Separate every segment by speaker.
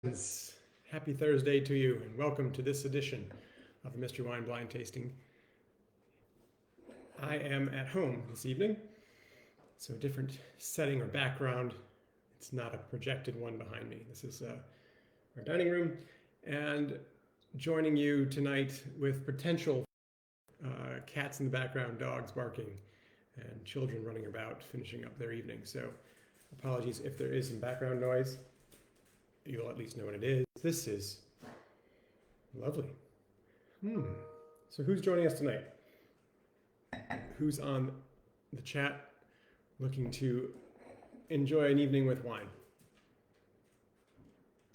Speaker 1: Friends, happy Thursday to you, and welcome to this edition of the Mystery Wine Blind Tasting. I am at home this evening, so a different setting or background. It's not a projected one behind me. This is our dining room, and joining you tonight with potential cats in the background, dogs barking, and children running about finishing up their evening. So apologies if there is some background noise. You'll at least know what it is. This is lovely. So who's joining us tonight? Who's on the chat looking to enjoy an evening with wine?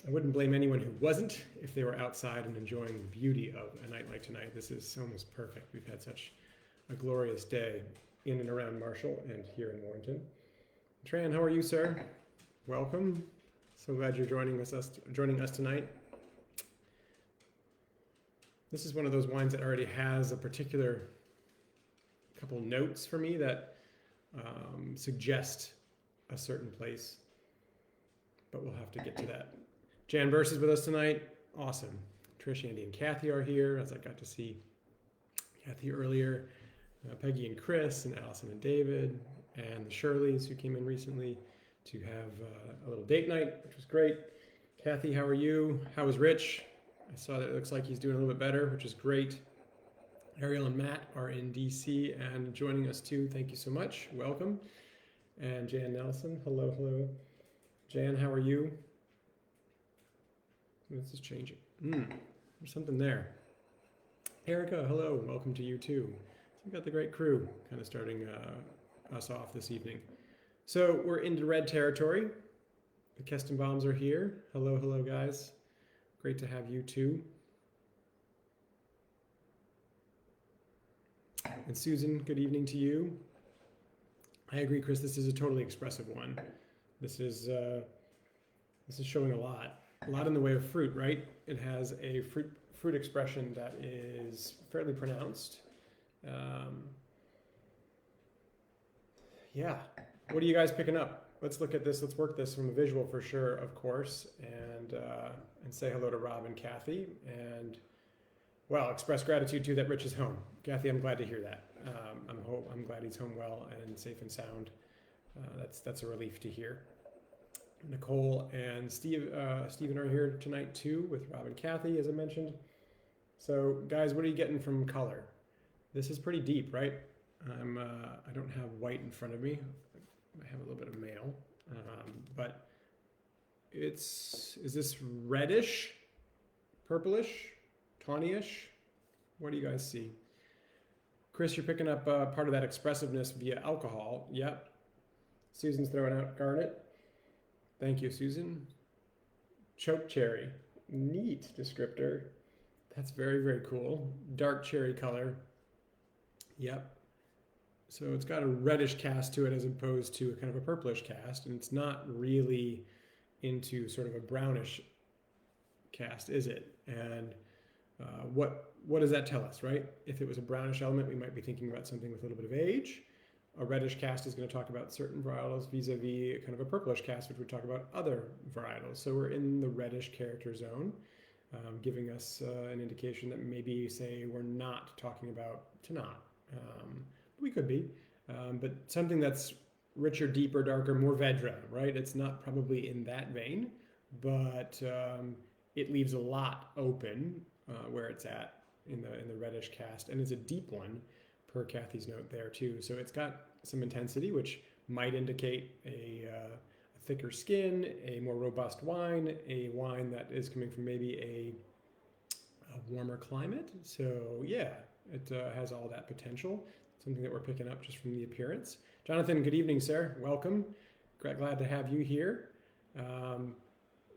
Speaker 1: I wouldn't blame anyone who wasn't if they were outside and enjoying the beauty of a night like tonight. This is almost perfect. We've had such a glorious day in and around Marshall and here in Warrenton. Tran, how are you, sir? Welcome. So glad you're joining us tonight. This is one of those wines that already has a particular couple notes for me that suggest a certain place, but we'll have to get to that. Jan Burse is with us tonight. Awesome. Trish, Andy, and Kathy are here, as I got to see Kathy earlier. Peggy and Chris, and Allison and David, and the Shirleys who came in recently to have a little date night, which was great. Kathy, how are you? How is Rich? I saw that it looks like he's doing a little bit better, which is great. Ariel and Matt are in DC and joining us too. Thank you so much. Welcome. And Jan Nelson, hello, hello. Jan, how are you? This is changing. There's something there. Erica, hello. Welcome to you too. So we've got the great crew kind of starting us off this evening. So we're into red territory. The Kestenbaums are here. Hello, hello, guys. Great to have you too. And Susan, good evening to you. I agree, Chris. This is a totally expressive one. This is showing a lot in the way of fruit, right? It has a fruit expression that is fairly pronounced. Yeah. What are you guys picking up? Let's look at this. Let's work this from a visual for sure, of course, and say hello to Rob and Kathy, and well, express gratitude too that Rich is home. Kathy, I'm glad to hear that. I'm glad he's home well and safe and sound. That's a relief to hear. Nicole and Stephen are here tonight too with Rob and Kathy, as I mentioned. So, guys, what are you getting from color? This is pretty deep, right? I don't have white in front of me. I have a little bit of male, but is this reddish, purplish, tawnyish? What do you guys see? Chris, you're picking up part of that expressiveness via alcohol. Yep. Susan's throwing out garnet. Thank you, Susan. Choke cherry. Neat descriptor. That's very, very cool. Dark cherry color. Yep. So it's got a reddish cast to it as opposed to a kind of a purplish cast, and it's not really into sort of a brownish cast, is it? And what does that tell us, right? If it was a brownish element, we might be thinking about something with a little bit of age. A reddish cast is going to talk about certain varietals vis-a-vis kind of a purplish cast, which would talk about other varietals. So we're in the reddish character zone, giving us an indication that maybe, say, we're not talking about Tannat. We could be, but something that's richer, deeper, darker, more Vedra, right? It's not probably in that vein, but it leaves a lot open where it's at in the reddish cast, and it's a deep one per Kathy's note there too. So it's got some intensity, which might indicate a thicker skin, a more robust wine, a wine that is coming from maybe a warmer climate. So yeah, it has all that potential. Something that we're picking up just from the appearance. Jonathan, good evening, sir. Welcome. Glad to have you here.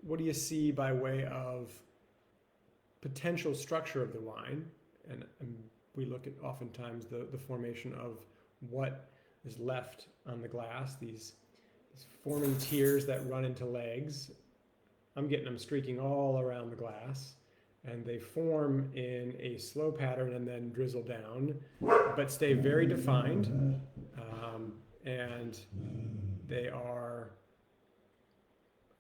Speaker 1: What do you see by way of potential structure of the wine? And we look at oftentimes the formation of what is left on the glass, these forming tiers that run into legs. I'm getting them streaking all around the glass, and they form in a slow pattern and then drizzle down, but stay very defined, and they are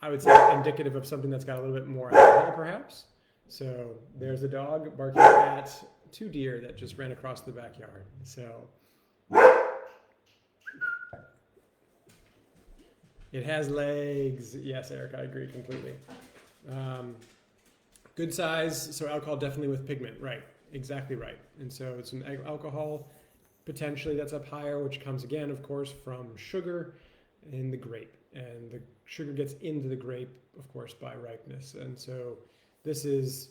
Speaker 1: I would say indicative of something that's got a little bit more alcohol, perhaps. So there's a dog barking at two deer that just ran across the backyard. So it has legs. Yes, Eric, I agree completely. Good size, so alcohol definitely with pigment, right? Exactly right. And so it's an alcohol potentially that's up higher, which comes again, of course, from sugar in the grape. And the sugar gets into the grape, of course, by ripeness. And so this has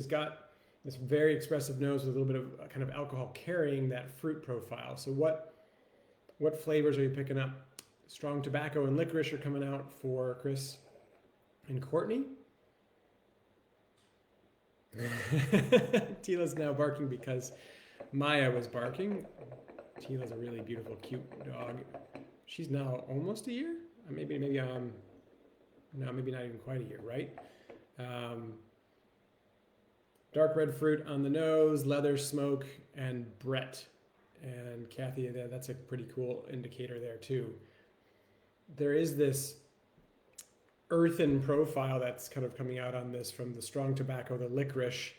Speaker 1: got this very expressive nose with a little bit of kind of alcohol carrying that fruit profile. So what flavors are you picking up? Strong tobacco and licorice are coming out for Chris and Courtney. Tila's now barking because Maya was barking. Tila's a really beautiful, cute dog. She's now almost a year. Maybe no, maybe not even quite a year, right? Dark red fruit on the nose, leather, smoke, and Brett. And Kathy, that's a pretty cool indicator there too. There is this earthen profile that's kind of coming out on this from the strong tobacco, the licorice,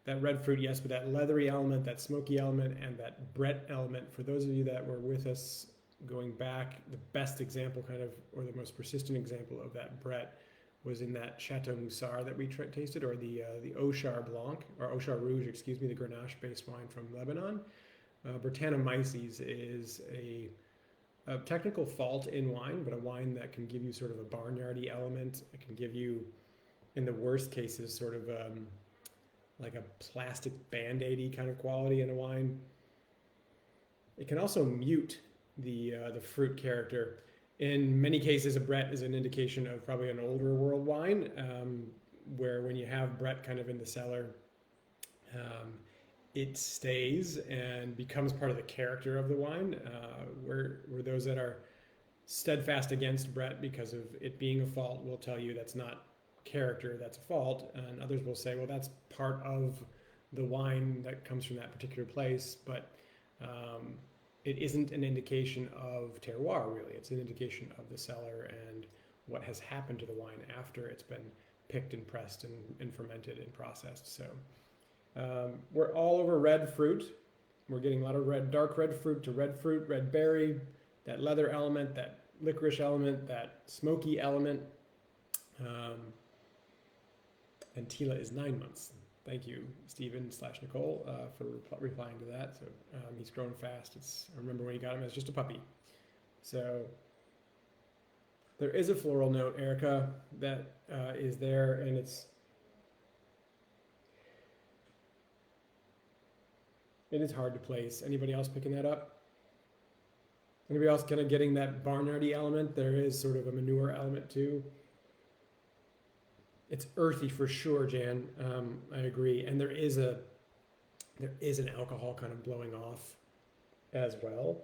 Speaker 1: that red fruit, yes, but that leathery element, that smoky element, and that Brett element. For those of you that were with us going back, the best example kind of, or the most persistent example of that Brett was in that Chateau Moussard that we tasted, or the Auchard Blanc, or Auchard Rouge, excuse me, the Grenache-based wine from Lebanon. Brettanomyces is a technical fault in wine, but a wine that can give you sort of a barnyardy element. It can give you, in the worst cases, sort of like a plastic band-aidy kind of quality in a wine. It can also mute the fruit character. In many cases, a Brett is an indication of probably an older world wine, where when you have Brett kind of in the cellar, it stays and becomes part of the character of the wine. Where those that are steadfast against Brett because of it being a fault will tell you that's not character, that's a fault. And others will say, well, that's part of the wine that comes from that particular place, but it isn't an indication of terroir, really. It's an indication of the cellar and what has happened to the wine after it's been picked and pressed and fermented and processed. So we're all over red fruit. We're getting a lot of dark red fruit to red fruit, red berry, that leather element, that licorice element, that smoky element. And Tila is 9 months. Thank you, Stephen/Nicole, for replying to that. So he's grown fast. I remember when he got him as just a puppy. So there is a floral note, Erica, that is there, and it is hard to place. Anybody else picking that up? Anybody else kind of getting that barnyardy element? There is sort of a manure element too. It's earthy for sure, Jan. I agree, and there is an alcohol kind of blowing off as well.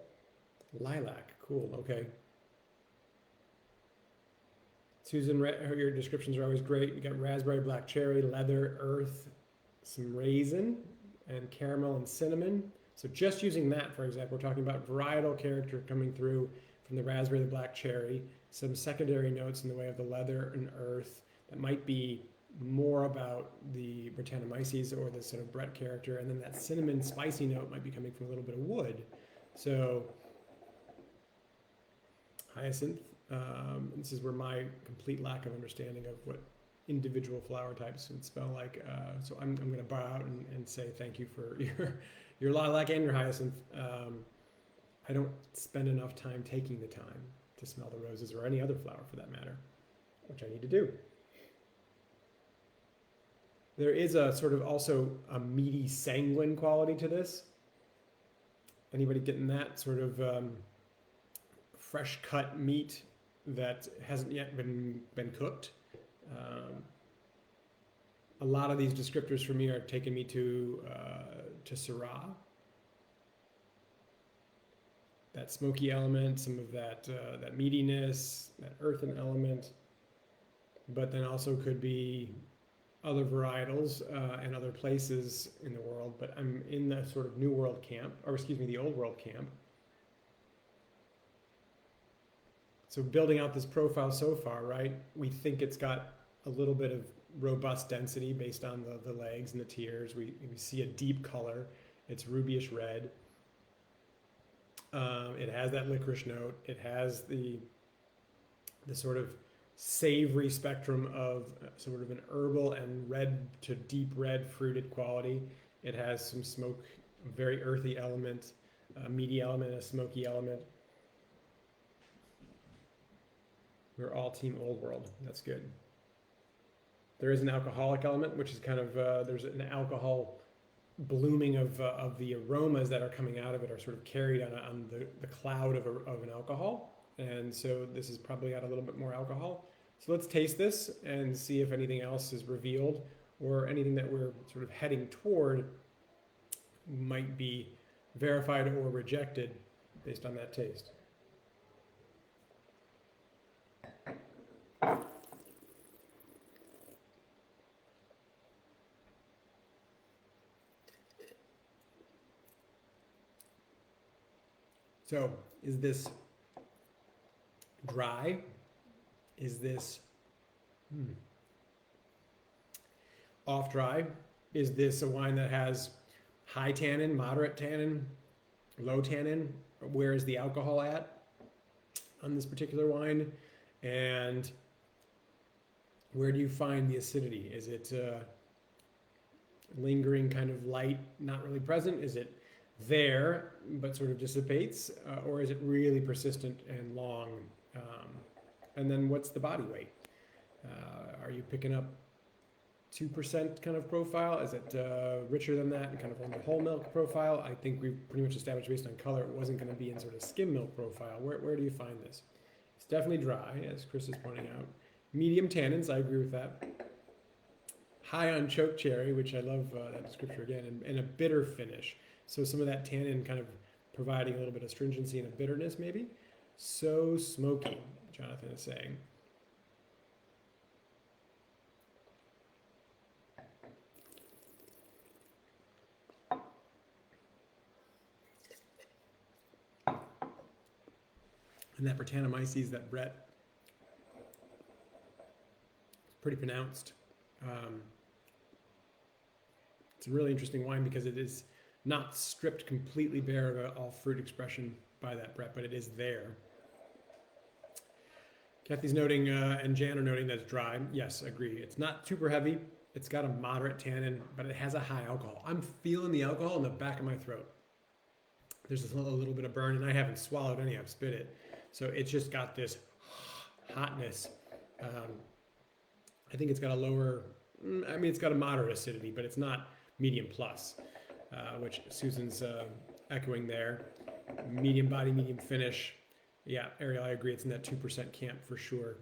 Speaker 1: Lilac, cool. Okay. Susan, your descriptions are always great. You got raspberry, black cherry, leather, earth, some raisin, and caramel and cinnamon. So just using that, for example, we're talking about varietal character coming through from the raspberry, the black cherry, some secondary notes in the way of the leather and earth that might be more about the Brettanomyces or the sort of Brett character, and then that cinnamon spicy note might be coming from a little bit of wood. So hyacinth, this is where my complete lack of understanding of what individual flower types would spell like. So I'm going to bow out and say thank you for your lilac and your hyacinth. I don't spend enough time taking the time to smell the roses or any other flower for that matter, which I need to do. There is a sort of also a meaty, sanguine quality to this. Anybody getting that sort of fresh cut meat that hasn't yet been cooked? A lot of these descriptors for me are taking me to Syrah. That smoky element, some of that meatiness, that earthen element, but then also could be other varietals and other places in the world. But I'm in the sort of New World camp, or excuse me, the Old World camp. So building out this profile so far, right? We think it's got a little bit of robust density based on the legs and the tears. We see a deep color. It's rubyish red. It has that licorice note. It has the sort of savory spectrum of sort of an herbal and red to deep red fruited quality. It has some smoke, very earthy element, a meaty element, a smoky element. We're all team Old World. That's good. There is an alcoholic element, which is kind of, there's an alcohol blooming of the aromas that are coming out of it are sort of carried on the cloud of an alcohol. And so this has probably got a little bit more alcohol. So let's taste this and see if anything else is revealed or anything that we're sort of heading toward might be verified or rejected based on that taste. So, is this dry? Is this off dry? Is this a wine that has high tannin, moderate tannin, low tannin? Where is the alcohol at on this particular wine? And where do you find the acidity? Is it lingering, kind of light, not really present? Is it there but sort of dissipates, or is it really persistent and long? And then what's the body weight? Are you picking up 2% kind of profile? Is it richer than that and kind of on the whole milk profile? I think we've pretty much established based on color it wasn't going to be in sort of skim milk profile. Where do you find this? It's definitely dry, as Chris is pointing out. Medium tannins, I agree with that. High on choke cherry, which I love that description again, and a bitter finish. So some of that tannin kind of providing a little bit of stringency and a bitterness maybe. So smoky, Jonathan is saying. And that Brettanomyces that Brett, it's pretty pronounced. It's a really interesting wine because it is not stripped completely bare of all fruit expression by that Brett, but it is there. Kathy's noting, and Jan are noting that it's dry. Yes, agree. It's not super heavy. It's got a moderate tannin, but it has a high alcohol. I'm feeling the alcohol in the back of my throat. There's a little bit of burn, and I haven't swallowed any. I've spit it. So it's just got this hotness. I think it's got a lower, it's got a moderate acidity, but it's not medium plus, which Susan's echoing there. Medium body, medium finish. Yeah, Ariel, I agree. It's in that 2% camp for sure.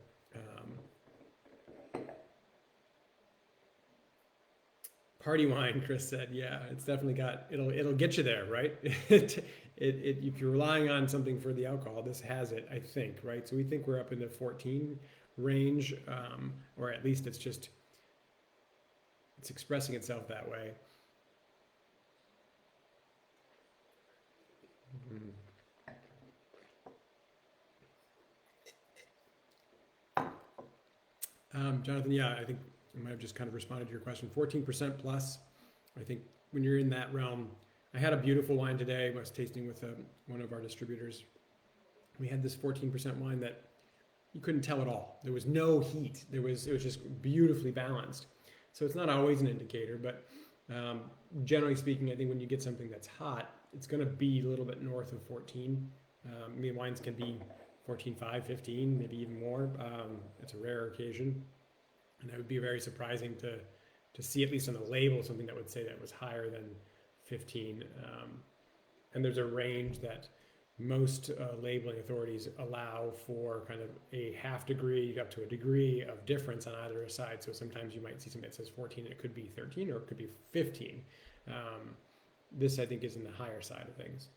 Speaker 1: Party wine, Chris said. Yeah, it's definitely got, it'll get you there, right? If you're relying on something for the alcohol, this has it, I think, right? So we think we're up in the 14 range, or at least it's expressing itself that way. Jonathan, yeah, I think I might have just kind of responded to your question. 14% plus. I think when you're in that realm, I had a beautiful wine today. I was tasting with one of our distributors. We had this 14% wine that you couldn't tell at all. There was no heat. It was just beautifully balanced. So it's not always an indicator, but generally speaking, I think when you get something that's hot, it's going to be a little bit north of 14. Wines can be 14.5, 15, maybe even more. It's a rare occasion. And that would be very surprising to see, at least on the label, something that would say that was higher than 15. And there's a range that most labeling authorities allow for kind of a half degree up to a degree of difference on either side. So sometimes you might see something that says 14 and it could be 13 or it could be 15. This, I think, is in the higher side of things.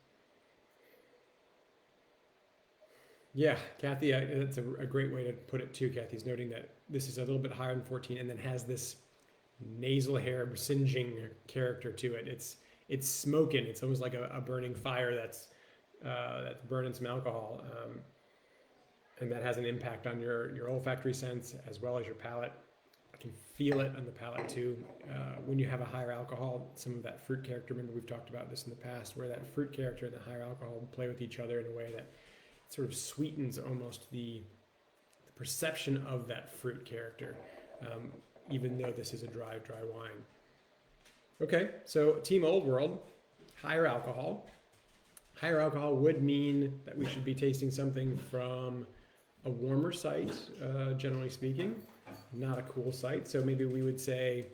Speaker 1: Yeah, Kathy, that's a great way to put it too. Kathy's noting that this is a little bit higher than 14 and then has this nasal hair singeing character to it. It's smoking. It's almost like a burning fire that's burning some alcohol. and that has an impact on your olfactory sense as well as your palate. I can feel it on the palate too. When you have a higher alcohol, some of that fruit character, remember we've talked about this in the past, where that fruit character and the higher alcohol play with each other in a way that sort of sweetens almost the perception of that fruit character, even though this is a dry wine. Okay, so Team Old World, higher alcohol. Higher alcohol would mean that we should be tasting something from a warmer site, generally speaking, not a cool site. So maybe we would say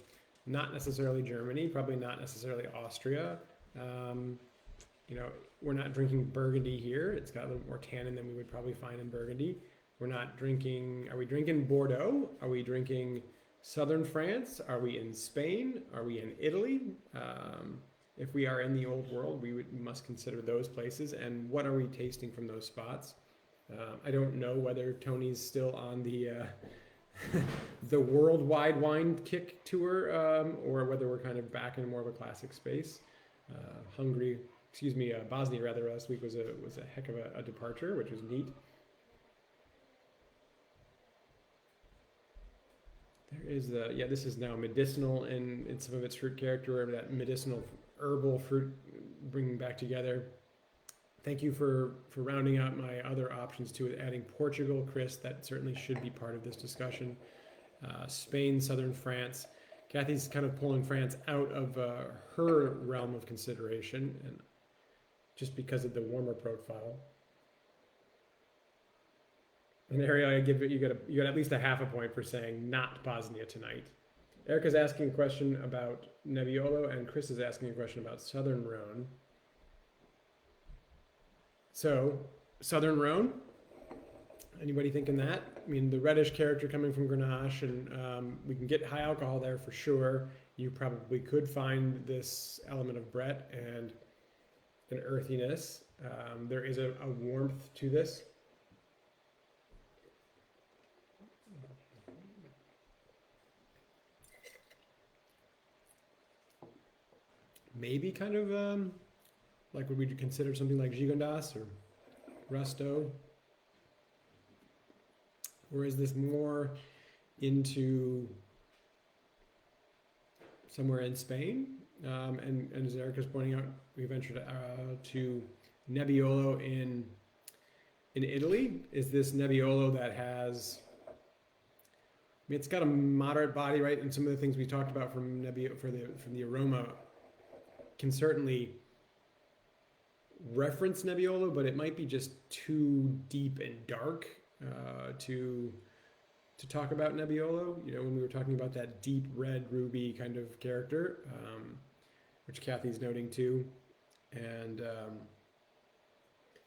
Speaker 1: not necessarily Germany, probably not necessarily Austria. You know, we're not drinking Burgundy here. It's got a little more tannin than we would probably find in Burgundy. We're not drinking, are we drinking Bordeaux? Are we drinking southern France? Are we in Spain? Are we in Italy? If we are in the Old World, we must consider those places. And what are we tasting from those spots? I don't know whether Tony's still on the the worldwide wine kick tour, or whether we're kind of back in more of a classic space. Bosnia rather last week was a heck of a departure, which was neat. There is this is now medicinal in some of its fruit character, that medicinal herbal fruit bringing back together. Thank you for rounding out my other options to it, adding Portugal, Chris. That certainly should be part of this discussion. Spain, southern France. Kathy's kind of pulling France out of her realm of consideration, and just because of the warmer profile. And Ariel, I give it, you got at least a half a point for saying not Bosnia tonight. Erica's asking a question about Nebbiolo, and Chris is asking a question about Southern Rhone. So, Southern Rhone, anybody thinking that? I mean, the reddish character coming from Grenache, and we can get high alcohol there for sure. You probably could find this element of Brett and an earthiness. There is a warmth to this. Maybe kind of like, would we consider something like Gigondas or Rusto? Or is this more into somewhere in Spain? And as Erica's pointing out, we ventured to Nebbiolo in Italy. Is this Nebbiolo that has, I mean, it's got a moderate body, right? And some of the things we talked about from Nebbiolo, from the aroma can certainly reference Nebbiolo, but it might be just too deep and dark to talk about Nebbiolo. You know, when we were talking about that deep red ruby kind of character, which Kathy's noting too, and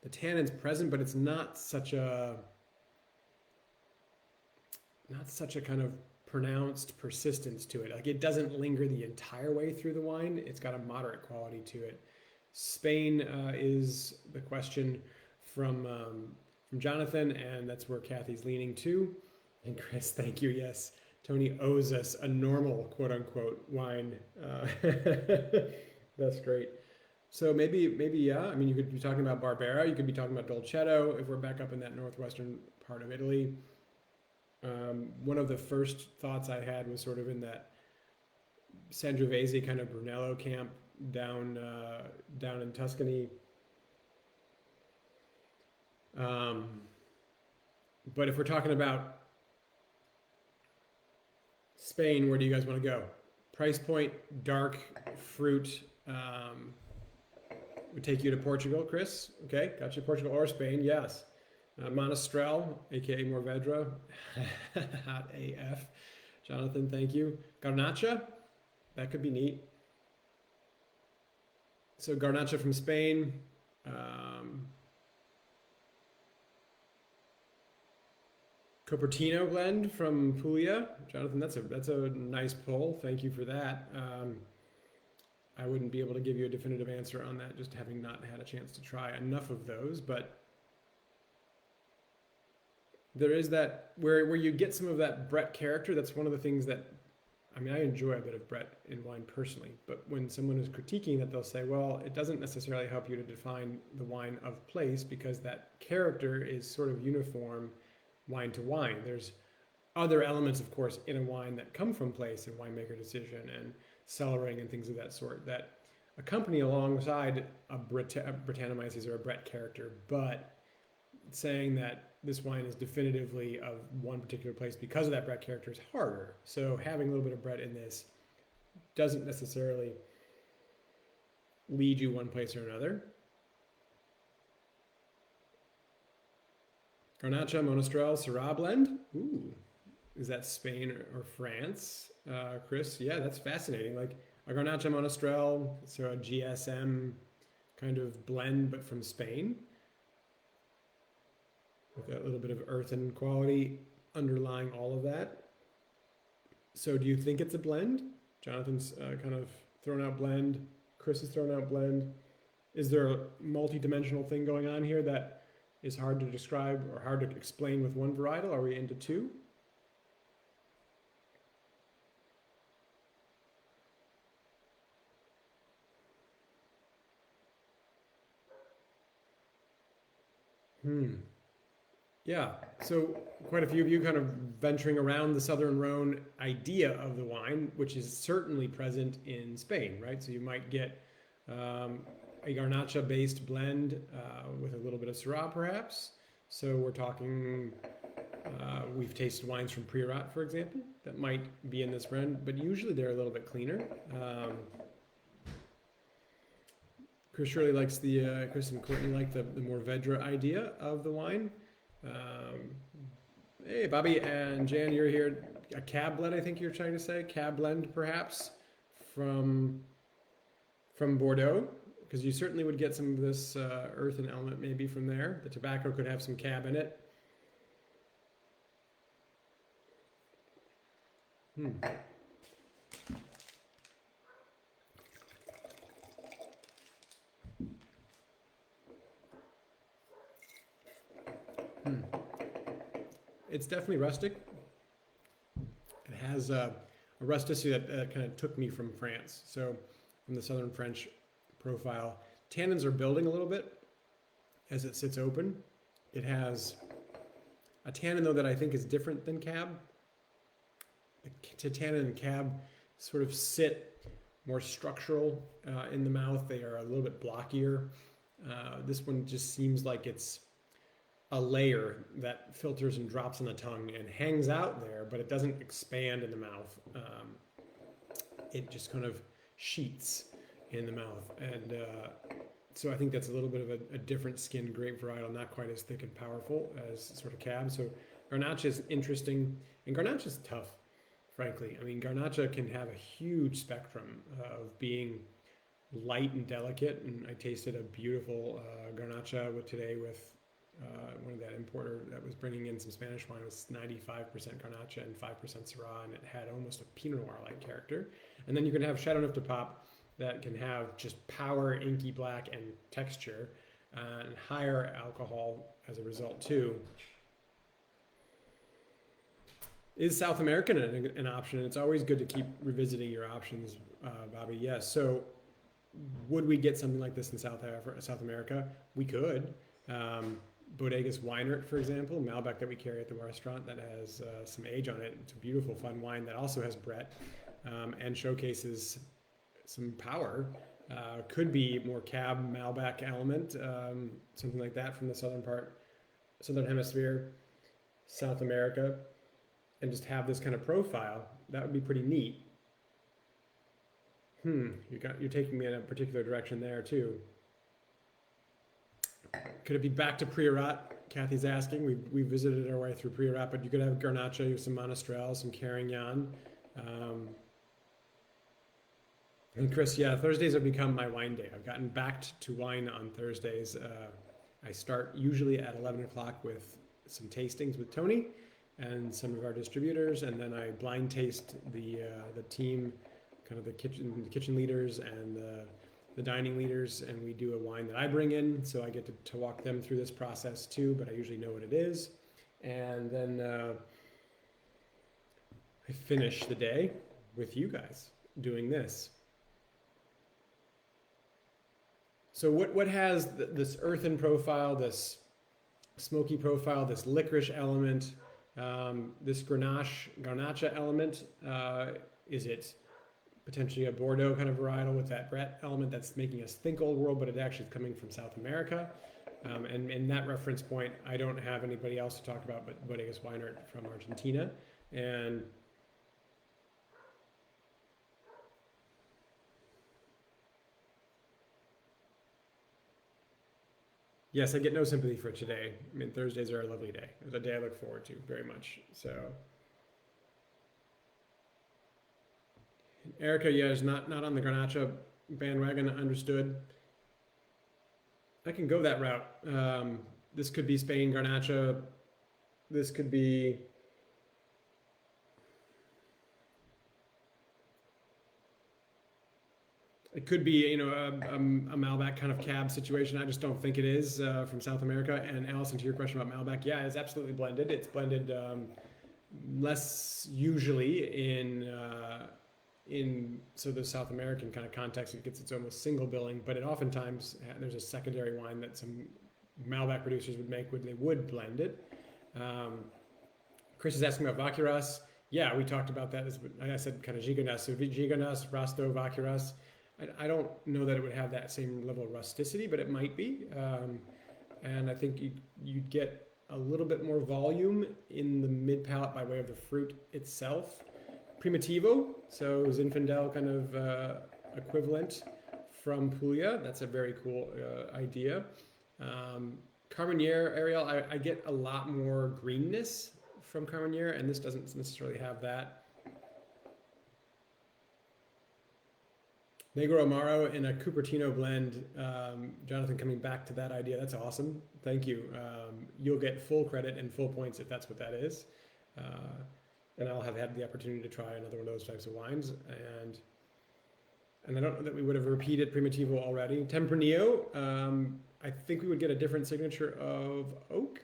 Speaker 1: the tannin's present, but it's not such a kind of pronounced persistence to it. Like, it doesn't linger the entire way through the wine. It's got a moderate quality to it. Spain is the question from Jonathan, and that's where Kathy's leaning to. And Chris, thank you. Yes, Tony owes us a normal quote unquote wine. That's great. So maybe yeah. I mean, you could be talking about Barbera. You could be talking about Dolcetto if we're back up in that northwestern part of Italy. One of the first thoughts I had was sort of in that Sangiovese kind of Brunello camp down in Tuscany. But if we're talking about Spain, where do you guys want to go? Price point, dark fruit, would take you to Portugal, Chris. Okay, got you. Portugal or Spain, yes. Monastrell, aka Mourvedre, hot AF. Jonathan, thank you. Garnacha, that could be neat. So Garnacha from Spain. Cupertino blend from Puglia. Jonathan, that's a nice pull. Thank you for that. I wouldn't be able to give you a definitive answer on that, just having not had a chance to try enough of those, but there is that where you get some of that Brett character. That's one of the things that, I mean, I enjoy a bit of Brett in wine personally, but when someone is critiquing that, they'll say, well, it doesn't necessarily help you to define the wine of place because that character is sort of uniform wine to wine. There's other elements, of course, in a wine that come from place and winemaker decision and cellaring and things of that sort that accompany alongside a Brettanomyces or a Brett character. But saying that this wine is definitively of one particular place because of that Brett character is harder. So having a little bit of Brett in this doesn't necessarily lead you one place or another. Garnacha, Monastrell, Syrah blend. Ooh, is that Spain or France? Chris, yeah, that's fascinating. Like a Garnacha Monastrell, so a GSM kind of blend, but from Spain, with a little bit of earthen quality underlying all of that. So do you think it's a blend? Jonathan's kind of thrown out blend. Chris has thrown out blend. Is there a multi-dimensional thing going on here that is hard to describe or hard to explain with one varietal? Are we into two? Yeah, so quite a few of you kind of venturing around the Southern Rhone idea of the wine, which is certainly present in Spain, right? So you might get a Garnacha-based blend with a little bit of Syrah, perhaps. So we're talking, we've tasted wines from Priorat, for example, that might be in this blend, but usually they're a little bit cleaner. Chris really likes Chris and Courtney like the Mourvedre idea of the wine. Hey, Bobby and Jan, you're here. A cab blend, I think you're trying to say. Cab blend, perhaps, from Bordeaux, because you certainly would get some of this earthen element maybe from there. The tobacco could have some cab in it. It's definitely rustic. It has a rusticity that kind of took me from France. So from the Southern French profile, tannins are building a little bit as it sits open. It has a tannin though that I think is different than cab. The tannin and cab sort of sit more structural in the mouth. They are a little bit blockier. This one just seems like it's a layer that filters and drops on the tongue and hangs out there, but it doesn't expand in the mouth. It just kind of sheets in the mouth. And so I think that's a little bit of a different skinned grape varietal, not quite as thick and powerful as sort of cab. So Garnacha is interesting, and Garnacha is tough, frankly. I mean, Garnacha can have a huge spectrum of being light and delicate, and I tasted a beautiful Garnacha today with one of that importer that was bringing in some Spanish wine. It was 95% Garnacha and 5% Syrah, and it had almost a Pinot Noir-like character. And then you can have Chateauneuf de Pape that can have just power, inky black, and texture, and higher alcohol as a result too. Is South American an option? It's always good to keep revisiting your options, Bobby. Yes. So would we get something like this in South America? We could. Bodegas Weinert, for example, Malbec that we carry at the restaurant that has some age on it. It's a beautiful, fun wine that also has Brett and showcases some power. Could be more cab Malbec element, something like that from the southern hemisphere, South America, and just have this kind of profile. That would be pretty neat. You're taking me in a particular direction there too. Could it be back to Priorat? Kathy's asking. We visited our way through Priorat, but you could have Garnacha, some Monastrell, some Carignan. And Chris, yeah, Thursdays have become my wine day. I've gotten back to wine on Thursdays. I start usually at 11 o'clock with some tastings with Tony and some of our distributors, and then I blind taste the team, kind of the kitchen leaders and the dining leaders, and we do a wine that I bring in, so I get to walk them through this process too, but I usually know what it is. And then I finish the day with you guys doing this. So what has this earthen profile, this smoky profile, this licorice element, this garnacha element. Is it potentially a Bordeaux kind of varietal with that Brett element that's making us think Old World, but it actually is coming from South America? And in that reference point, I don't have anybody else to talk about but Bodegas Weinert from Argentina. And yes, I get no sympathy for today. I mean, Thursdays are a lovely day. It's a day I look forward to very much. So, Erica, yeah, is not on the Garnacha bandwagon. Understood. I can go that route. This could be Spain Garnacha. This could be. It could be, you know, a Malbec kind of cab situation. I just don't think it is from South America. And Allison, to your question about Malbec, yeah, it's absolutely blended. It's blended less usually in so the South American kind of context. It gets its almost single billing, but it oftentimes there's a secondary wine that some Malbec producers would make when they would blend it. Chris is asking about Vacuras. Yeah, we talked about that. As I said, kind of Gigondas. So Gigondas, Rasto, Vacuras. I don't know that it would have that same level of rusticity, but it might be. And I think you'd get a little bit more volume in the mid palate by way of the fruit itself. Primitivo, so Zinfandel kind of equivalent from Puglia. That's a very cool idea. Carmenere, Ariel, I get a lot more greenness from Carmenere, and this doesn't necessarily have that. Negro Amaro in a Cupertino blend. Jonathan, coming back to that idea, that's awesome. Thank you. You'll get full credit and full points if that's what that is. And I'll have had the opportunity to try another one of those types of wines. And I don't know that we would have repeated Primitivo already. Tempranillo, I think we would get a different signature of oak,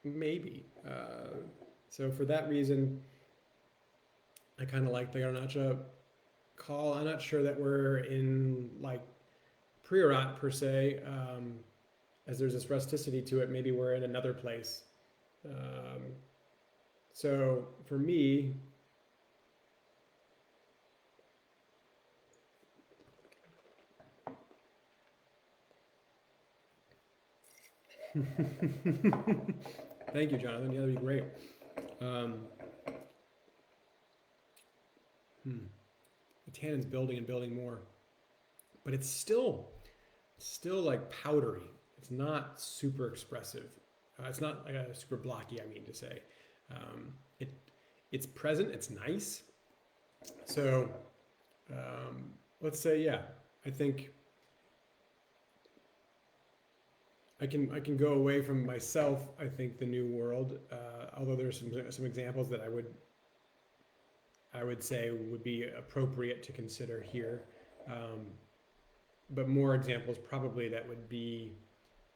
Speaker 1: maybe. So for that reason, I kind of like the Garnacha call. I'm not sure that we're in like Priorat per se, as there's this rusticity to it. Maybe we're in another place. So for me, thank you, Jonathan. Yeah, that'd be great. The tannins building and building more, but it's still like powdery. It's not super expressive. It's not like a super blocky, I mean to say. It's present. It's nice. So let's say, yeah, I think I can go away from myself. I think the New World, although there's some examples that I would say would be appropriate to consider here, but more examples probably that would be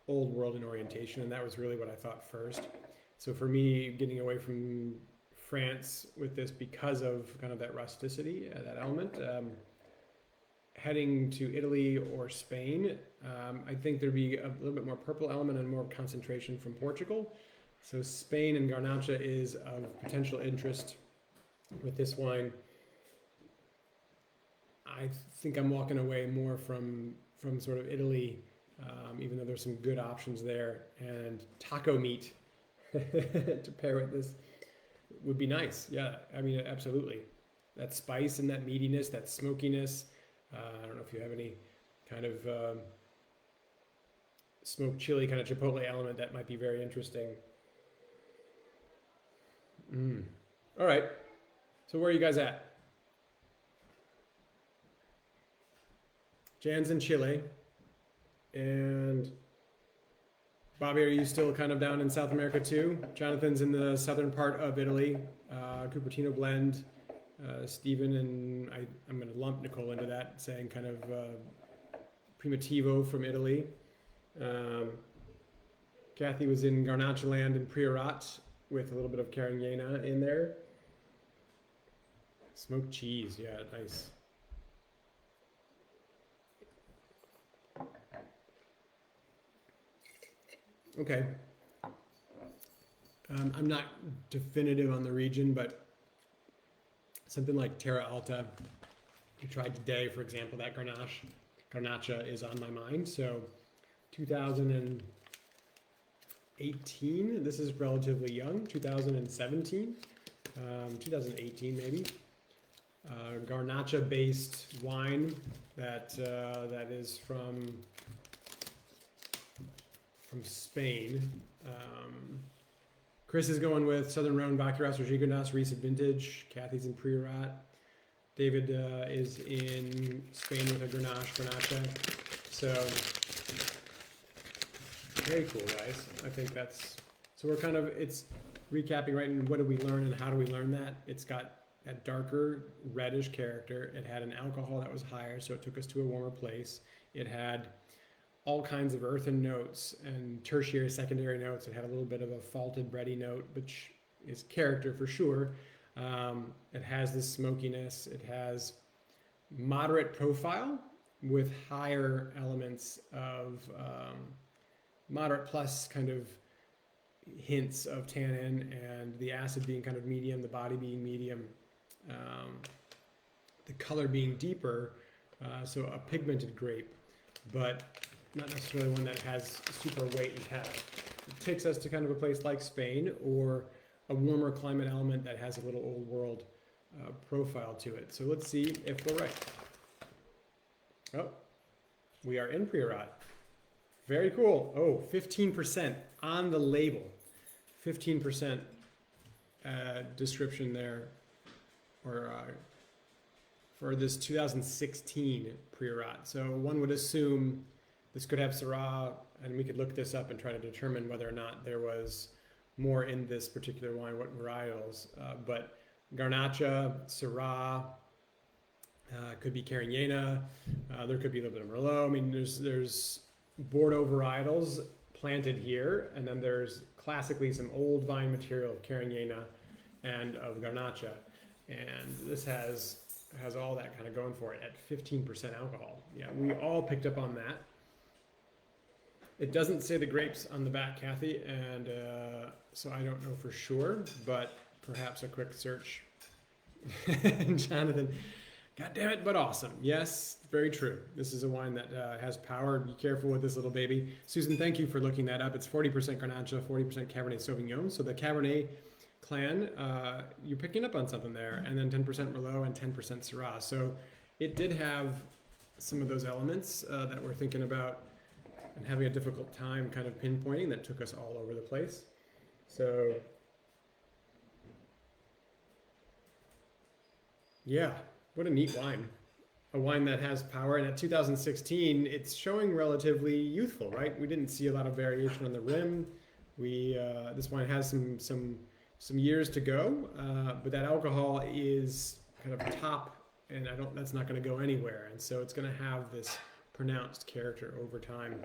Speaker 1: Old World in orientation, and that was really what I thought first. So for me, getting away from France with this because of kind of that rusticity, that element, heading to Italy or Spain, I think there'd be a little bit more purple element and more concentration from Portugal. So Spain and Garnacha is of potential interest with this wine. I think I'm walking away more from sort of Italy, even though there's some good options there, and taco meat to pair with this would be nice. Yeah, I mean, absolutely. That spice and that meatiness, that smokiness. I don't know if you have any kind of smoked chili, kind of chipotle element that might be very interesting. All right. So where are you guys at? Jan's in Chile. And Bobby, are you still kind of down in South America too? Jonathan's in the southern part of Italy, Cupertino blend. Stephen and I'm going to lump Nicole into that, saying kind of Primitivo from Italy. Kathy was in Garnacha land in Priorat with a little bit of Carignana in there. Smoked cheese, yeah, nice. Okay. I'm not definitive on the region, but something like Terra Alta, we tried today, for example, that Garnacha is on my mind. So 2018, this is relatively young, 2017, 2018 maybe. Garnacha-based wine that is from Spain. Chris is going with Southern Rhone, Baccarat, or Gigondas, recent vintage. Kathy's in Priorat. David is in Spain with a Garnacha. So very cool, guys. I think that's, so we're kind of, it's recapping, right? And what did we learn and how do we learn that? It's got a darker reddish character. It had an alcohol that was higher, so it took us to a warmer place. It had all kinds of earthen notes and tertiary, secondary notes. It had a little bit of a malted bready note, which is character for sure. It has this smokiness. It has moderate profile with higher elements of moderate plus kind of hints of tannin, and the acid being kind of medium, the body being medium, the color being deeper, so a pigmented grape, but not necessarily one that has super weight and heft. It takes us to kind of a place like Spain, or a warmer climate element that has a little old world profile to it. So let's see if we're right. Oh, we are in Priorat. Very cool. Oh, 15% on the label. 15% description there, or for this 2016 Priorat. So one would assume this could have Syrah, and we could look this up and try to determine whether or not there was more in this particular wine, what varietals. But Garnacha, Syrah, could be Carignana, there could be a little bit of Merlot. I mean, there's Bordeaux varietals planted here, and then there's classically some old vine material of Carignana and of Garnacha, and this has all that kind of going for it at 15% alcohol. Yeah, we all picked up on that. It doesn't say the grapes on the back, Kathy, and so I don't know for sure, but perhaps a quick search. Jonathan, God damn it, but awesome. Yes, very true. This is a wine that has power. Be careful with this little baby. Susan, thank you for looking that up. It's 40% Garnacha, 40% Cabernet Sauvignon. So the Cabernet clan, you're picking up on something there. And then 10% Merlot and 10% Syrah. So it did have some of those elements that we're thinking about and having a difficult time kind of pinpointing that took us all over the place. So yeah, what a neat wine. A wine that has power, and at 2016, it's showing relatively youthful, right? We didn't see a lot of variation on the rim. This wine has some years to go, but that alcohol is kind of top, and that's not going to go anywhere, and so it's going to have this pronounced character over time.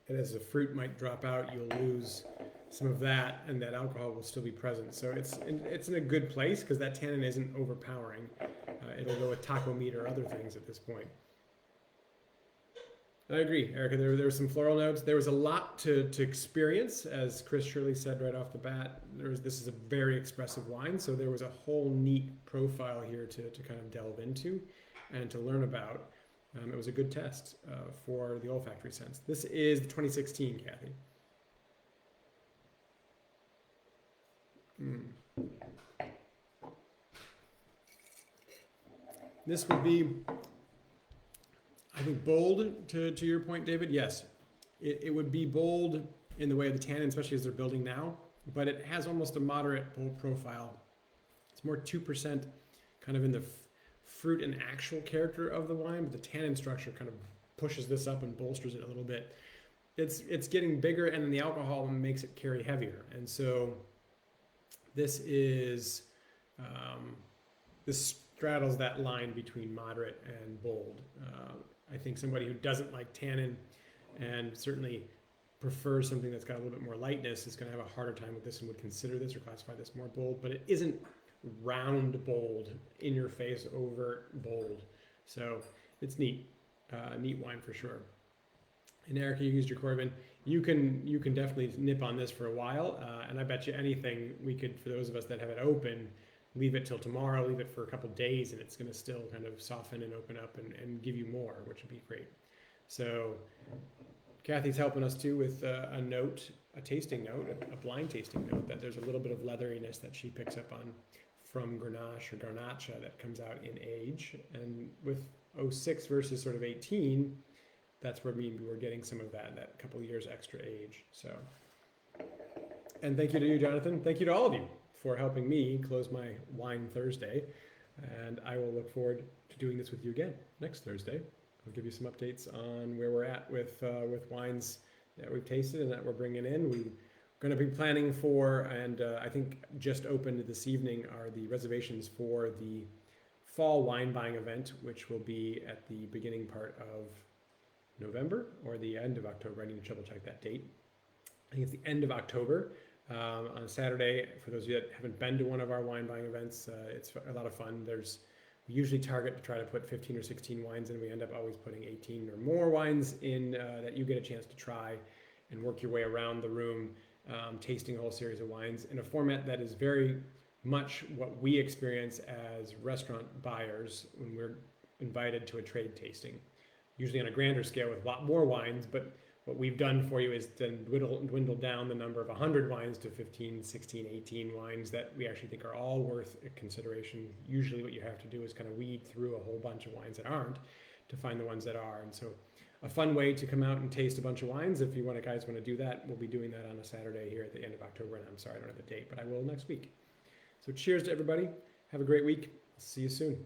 Speaker 1: And as the fruit might drop out, you'll lose some of that, and that alcohol will still be present. So it's in a good place because that tannin isn't overpowering. It'll go with taco meat or other things at this point. I agree, Erica. There were some floral notes. There was a lot to experience, as Chris Shirley said right off the bat. This is a very expressive wine, so there was a whole neat profile here to kind of delve into and to learn about. It was a good test for the olfactory sense. This is 2016, Kathy. This would be, I think, bold to your point, David. Yes, it would be bold in the way of the tannin, especially as they're building now, but it has almost a moderate bold profile. It's more 2% kind of in the fruit and actual character of the wine, but the tannin structure kind of pushes this up and bolsters it a little bit. It's getting bigger, and then the alcohol makes it carry heavier. And so this is, this straddles that line between moderate and bold. I think somebody who doesn't like tannin and certainly prefers something that's got a little bit more lightness is going to have a harder time with this and would consider this or classify this more bold, but it isn't round bold, in your face, overt bold. So it's neat, neat wine for sure. And Erica, you used your Corbin. You can definitely nip on this for a while, and I bet you anything we could, for those of us that have it open, leave it till tomorrow, leave it for a couple days, and it's going to still kind of soften and open up and give you more, which would be great. So Kathy's helping us too with a note, a tasting note, a blind tasting note, that there's a little bit of leatheriness that she picks up on from Grenache or Garnacha that comes out in age. And with 06 versus sort of 18, that's where maybe we're getting some of that couple of years extra age. So, and thank you to you, Jonathan. Thank you to all of you for helping me close my Wine Thursday. And I will look forward to doing this with you again next Thursday. I'll give you some updates on where we're at with wines that we've tasted and that we're bringing in. We're going to be planning for, and I think just opened this evening, are the reservations for the fall wine buying event, which will be at the beginning part of November or the end of October. I need to double check that date. I think it's the end of October on a Saturday. For those of you that haven't been to one of our wine buying events, it's a lot of fun. We usually target to try to put 15 or 16 wines in. We end up always putting 18 or more wines in that you get a chance to try and work your way around the room, tasting a whole series of wines in a format that is very much what we experience as restaurant buyers when we're invited to a trade tasting. Usually on a grander scale with a lot more wines, but what we've done for you is then dwindle down the number of 100 wines to 15, 16, 18 wines that we actually think are all worth consideration. Usually what you have to do is kind of weed through a whole bunch of wines that aren't to find the ones that are. And so a fun way to come out and taste a bunch of wines, if you guys want to do that, we'll be doing that on a Saturday here at the end of October. And I'm sorry, I don't have the date, but I will next week. So cheers to everybody. Have a great week. See you soon.